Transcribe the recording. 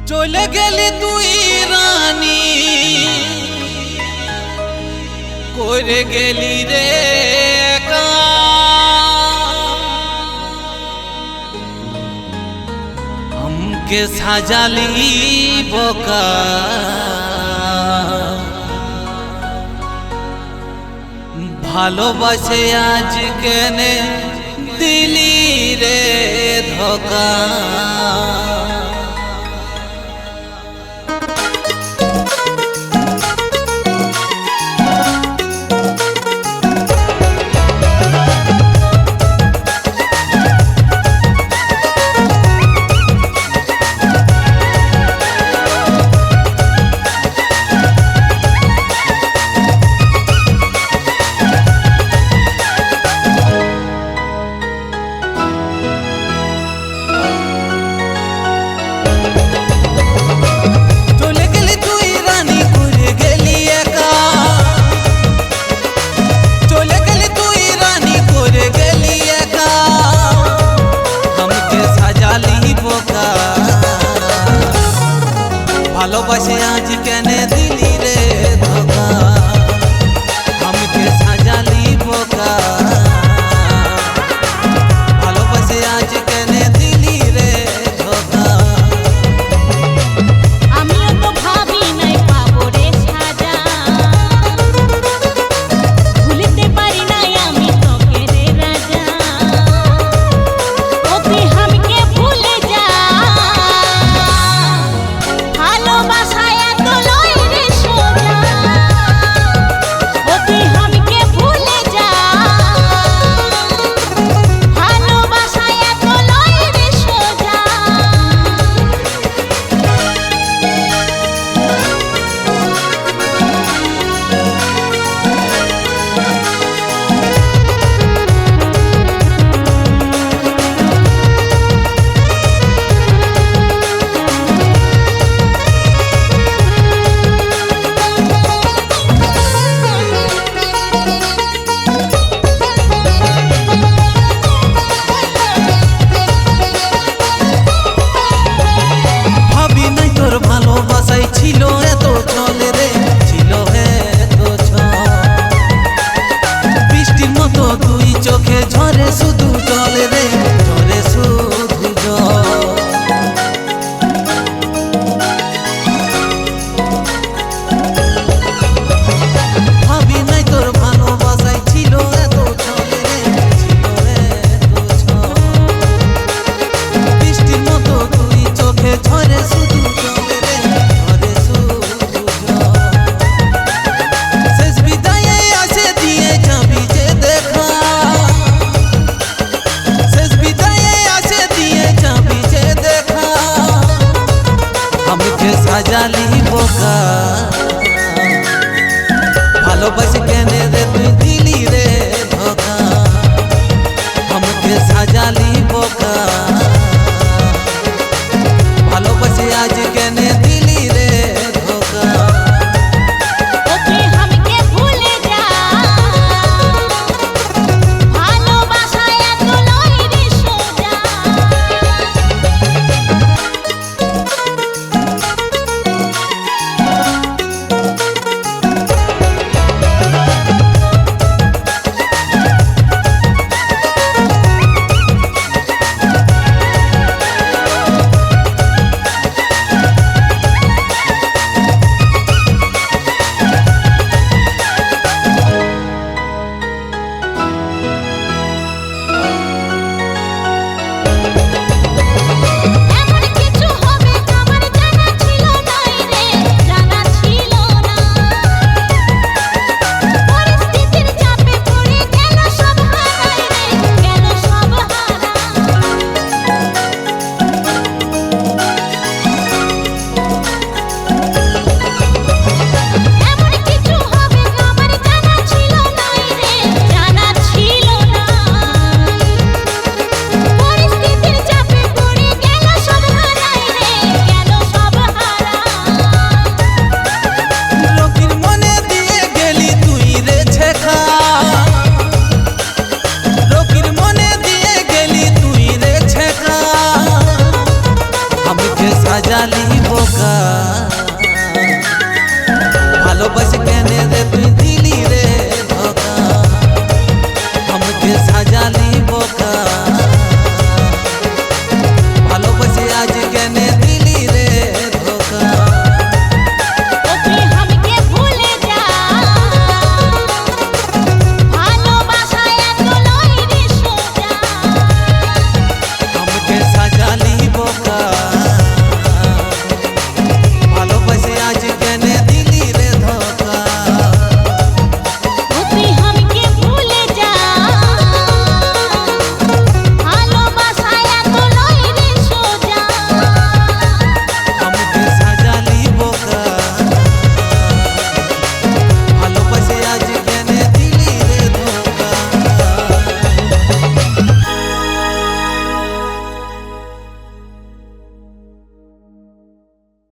চলে গেলি তুই রানী করে গেলি রে একা हमके সাজালি বোকা ভালোবাসে আজ কেনে দিলি রে ধোকা ভালোবাসে আজ কেনে দিলি রে ধোকা हमके সাজালি বোকা ভালোবাসে আজ কেনে দিলি রে ধোকা আমিও তো ভাবি নাই পাবো রে সাজা ভুলতে পারি নাই আমি তোকে রে রাজা ওকে हमके ভুলে যা ভালোবাসায় এত লয় রে সোজা ওকে हमके ভুলে যা ভালোবাসায় এত লয় রে সোজা ভাবি নাই তোর ভালোবাসাই ছিল এত চলে রে ছিল এত বৃষ্টির মতো দুই চোখে ঝরে শুধু চলে রে ঝরে শুধু জল ভাবি নাই তোর ভালোবাসাই ছিল এত চলে রে ছিল এত বৃষ্টির মতো দুই চোখে ঝরে শুধু চলে রে ঝরে শুধু শেষ বিদায়ে আসে দিয়ে যাবি যে দেখা শেষ বিদায়ে আসে দিয়ে যাবি যে দেখা हमके সাজালি বোকা ভালোবাসে কেনে রে তুই দিলি রে ধোকা हमके সাজালি বোকা ভালোবাসে আজ কেনে দিলি রে ধোকা ওকে हमके ভুলে যা ভালোবাসায় এত লয় রে সোজা এমন কিছু হবে আমার জানা ছিল নাই রে জানা ছিল না পরিস্থিতির চাপে পড়ে গেল সব হারাই রে গেল সব হারা এমন কিছু হবে আমার জানা ছিল নাই রে জানা ছিল না পরিস্থিতির চাপে পড়ে গেল সব হারাই রে গেল সব হারা লোকের মনে দিয়ে গেলি তুই রে ছেখা লোকের মনে দিয়ে গেলি তুই রে ছেখা हमके সাজালি বোকা বোকা ভালোবাসে কেন রে তুই